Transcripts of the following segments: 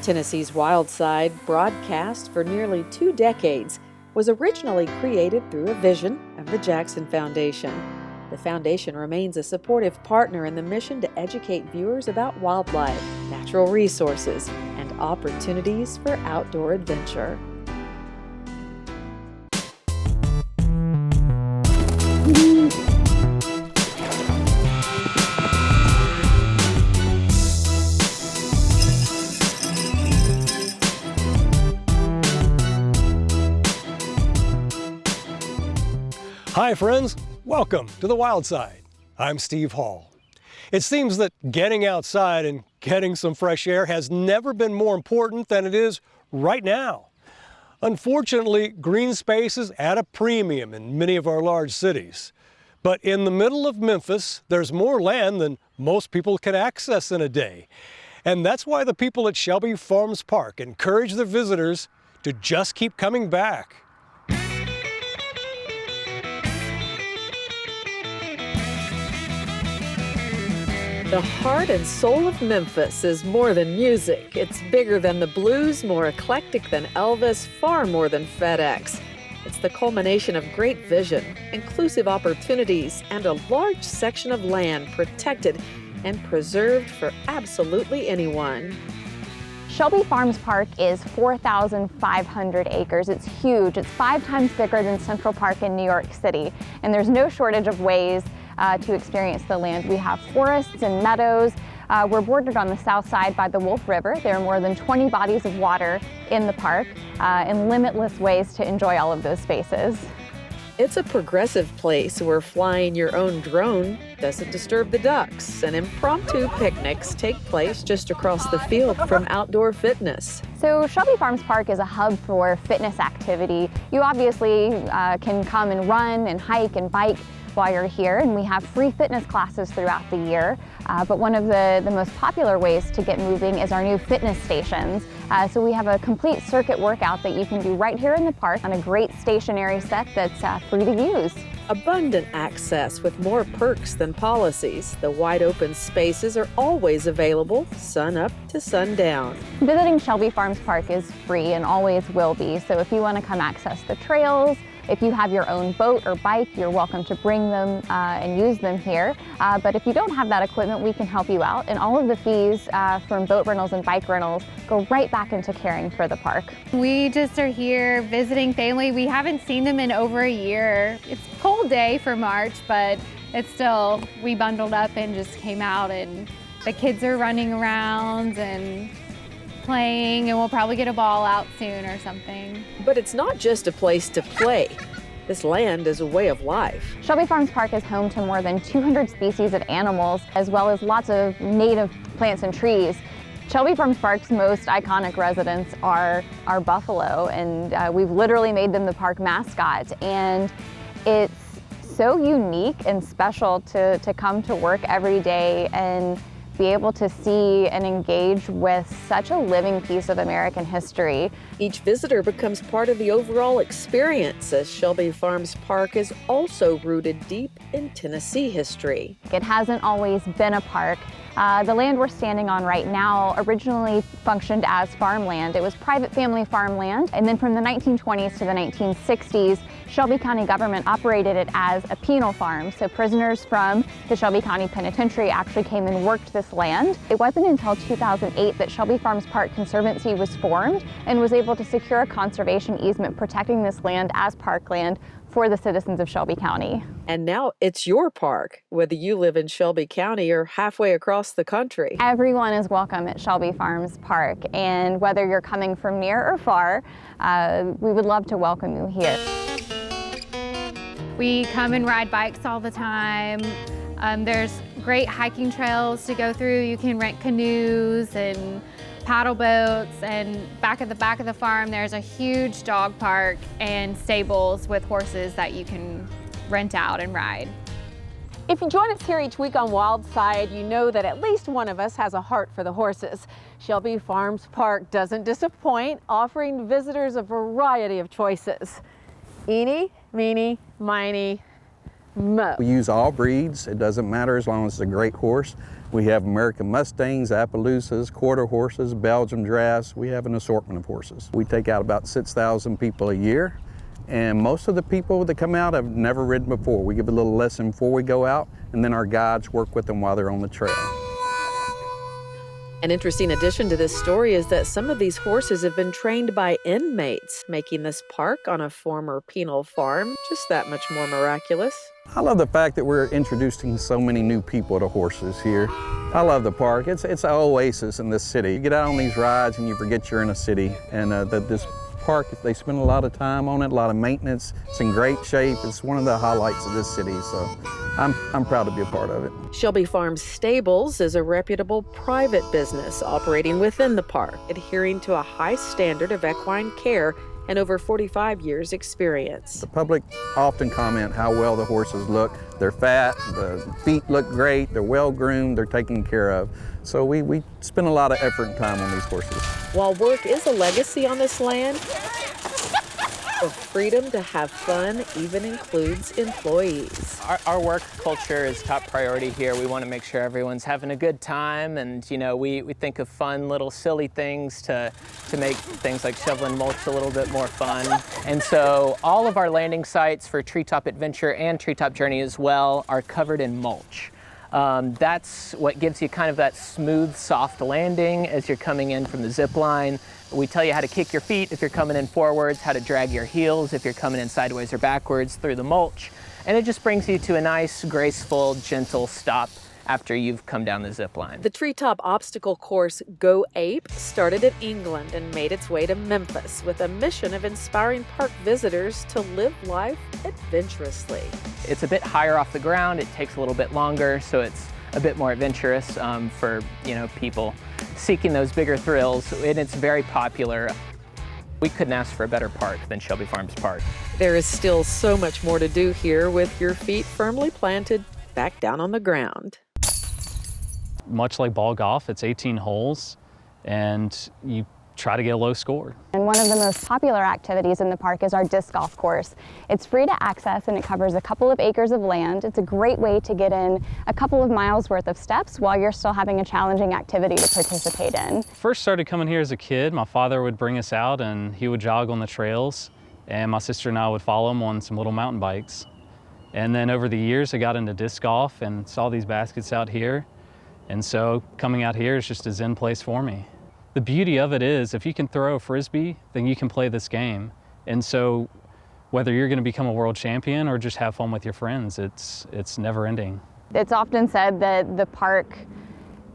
Tennessee's Wild Side, broadcast for nearly 2 decades, was originally created through a vision of the Jackson Foundation. The foundation remains a supportive partner in the mission to educate viewers about wildlife, natural resources, and opportunities for outdoor adventure. Hi friends, welcome to the Wild Side. I'm Steve Hall. It seems that getting outside and getting some fresh air has never been more important than it is right now. Unfortunately, green space is at a premium in many of our large cities. But in the middle of Memphis, there's more land than most people can access in a day. And that's why the people at Shelby Farms Park encourage their visitors to just keep coming back. The heart and soul of Memphis is more than music. It's bigger than the blues, more eclectic than Elvis, far more than FedEx. It's the culmination of great vision, inclusive opportunities, and a large section of land protected and preserved for absolutely anyone. Shelby Farms Park is 4,500 acres. It's huge. It's 5 times bigger than Central Park in New York City. And there's no shortage of ways to experience the land. We have forests and meadows. We're bordered on the south side by the Wolf River. There are more than 20 bodies of water in the park and limitless ways to enjoy all of those spaces. It's a progressive place where flying your own drone doesn't disturb the ducks, and impromptu picnics take place just across the field from outdoor fitness. So Shelby Farms Park is a hub for fitness activity. You obviously can come and run and hike and bike while you're here, and we have free fitness classes throughout the year. But one of the most popular ways to get moving is our new fitness stations. So we have a complete circuit workout that you can do right here in the park on a great stationary set that's free to use. Abundant access with more perks than policies. The wide open spaces are always available, sun up to sundown. Visiting Shelby Farms Park is free and always will be. So if you want to come access the trails, if you have your own boat or bike, you're welcome to bring them and use them here. But if you don't have that equipment, we can help you out. And all of the fees from boat rentals and bike rentals go right back into caring for the park. We just are here visiting family. We haven't seen them in over a year. It's a cold day for March, but it's still, we bundled up and just came out, and the kids are running around and playing, and we'll probably get a ball out soon or something. But it's not just a place to play. This land is a way of life. Shelby Farms Park is home to more than 200 species of animals, as well as lots of native plants and trees. Shelby Farms Park's most iconic residents are buffalo, and we've literally made them the park mascot. And it's so unique and special to come to work every day and be able to see and engage with such a living piece of American history. Each visitor becomes part of the overall experience, as Shelby Farms Park is also rooted deep in Tennessee history. It hasn't always been a park. The land we're standing on right now originally functioned as farmland. It was private family farmland, and then from the 1920s to the 1960s, Shelby County government operated it as a penal farm. So prisoners from the Shelby County Penitentiary actually came and worked this land. It wasn't until 2008 that Shelby Farms Park Conservancy was formed and was able to secure a conservation easement protecting this land as parkland for the citizens of Shelby County. And now it's your park, whether you live in Shelby County or halfway across the country. Everyone is welcome at Shelby Farms Park, and whether you're coming from near or far, we would love to welcome you here. We come and ride bikes all the time. There's great hiking trails to go through. You can rent canoes and paddle boats, and back at the farm there's a huge dog park and stables with horses that you can rent out and ride. If you join us here each week on Wild Side, you know that at least one of us has a heart for the horses. Shelby Farms Park doesn't disappoint, offering visitors a variety of choices. Eeny, meeny, miny, mo. We use all breeds. It doesn't matter as long as it's a great horse. We have American Mustangs, Appaloosas, quarter horses, Belgian drafts. We have an assortment of horses. We take out about 6,000 people a year, and most of the people that come out have never ridden before. We give a little lesson before we go out, and then our guides work with them while they're on the trail. An interesting addition to this story is that some of these horses have been trained by inmates, making this park on a former penal farm just that much more miraculous. I love the fact that we're introducing so many new people to horses here. I love the park. It's an oasis in this city. You get out on these rides and you forget you're in a city. And this park, they spend a lot of time on it, a lot of maintenance. It's in great shape. It's one of the highlights of this city, so I'm proud to be a part of it. Shelby Farms Stables is a reputable private business operating within the park, adhering to a high standard of equine care and over 45 years experience. The public often comment how well the horses look. They're fat, the feet look great, they're well groomed, they're taken care of. So we spend a lot of effort and time on these horses. While work is a legacy on this land, the freedom to have fun even includes employees. Our work culture is top priority here. We want to make sure everyone's having a good time, and we think of fun little silly things to make things like shoveling mulch a little bit more fun. And so all of our landing sites for Treetop Adventure and Treetop Journey as well are covered in mulch. That's what gives you kind of that smooth, soft landing as you're coming in from the zip line. We tell you how to kick your feet if you're coming in forwards, how to drag your heels if you're coming in sideways or backwards through the mulch. And it just brings you to a nice, graceful, gentle stop after you've come down the zip line. The Treetop obstacle course Go Ape started in England and made its way to Memphis with a mission of inspiring park visitors to live life adventurously. It's a bit higher off the ground, it takes a little bit longer, so it's a bit more adventurous for people seeking those bigger thrills, and it's very popular. We couldn't ask for a better park than Shelby Farms Park. There is still so much more to do here with your feet firmly planted back down on the ground. Much like ball golf, it's 18 holes, and you try to get a low score. And one of the most popular activities in the park is our disc golf course. It's free to access and it covers a couple of acres of land. It's a great way to get in a couple of miles worth of steps while you're still having a challenging activity to participate in. First started coming here as a kid. My father would bring us out and he would jog on the trails, and my sister and I would follow him on some little mountain bikes. And then over the years I got into disc golf and saw these baskets out here. And so coming out here is just a zen place for me. The beauty of it is if you can throw a Frisbee, then you can play this game. And so whether you're going to become a world champion or just have fun with your friends, it's never ending. It's often said that the park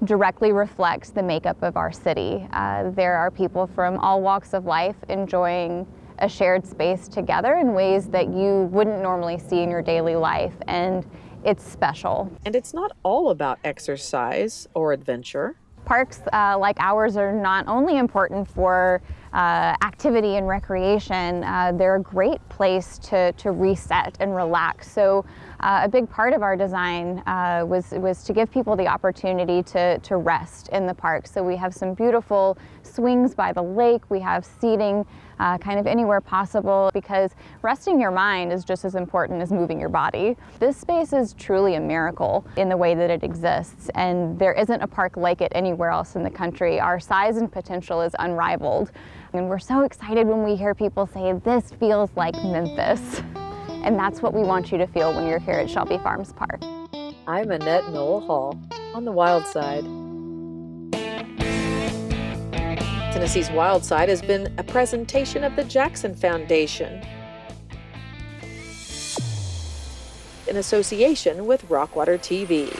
directly reflects the makeup of our city. There are people from all walks of life enjoying a shared space together in ways that you wouldn't normally see in your daily life. And it's special. And it's not all about exercise or adventure. Parks like ours are not only important for activity and recreation, they're a great place to reset and relax. So a big part of our design was to give people the opportunity to rest in the park. So we have some beautiful swings by the lake. We have seating kind of anywhere possible, because resting your mind is just as important as moving your body. This space is truly a miracle in the way that it exists, and there isn't a park like it anywhere else in the country. Our size and potential is unrivaled, and we're so excited when we hear people say, "This feels like Memphis." And that's what we want you to feel when you're here at Shelby Farms Park. I'm Annette Noel Hall on the Wild Side. Tennessee's Wild Side has been a presentation of the Jackson Foundation in association with Rockwater TV.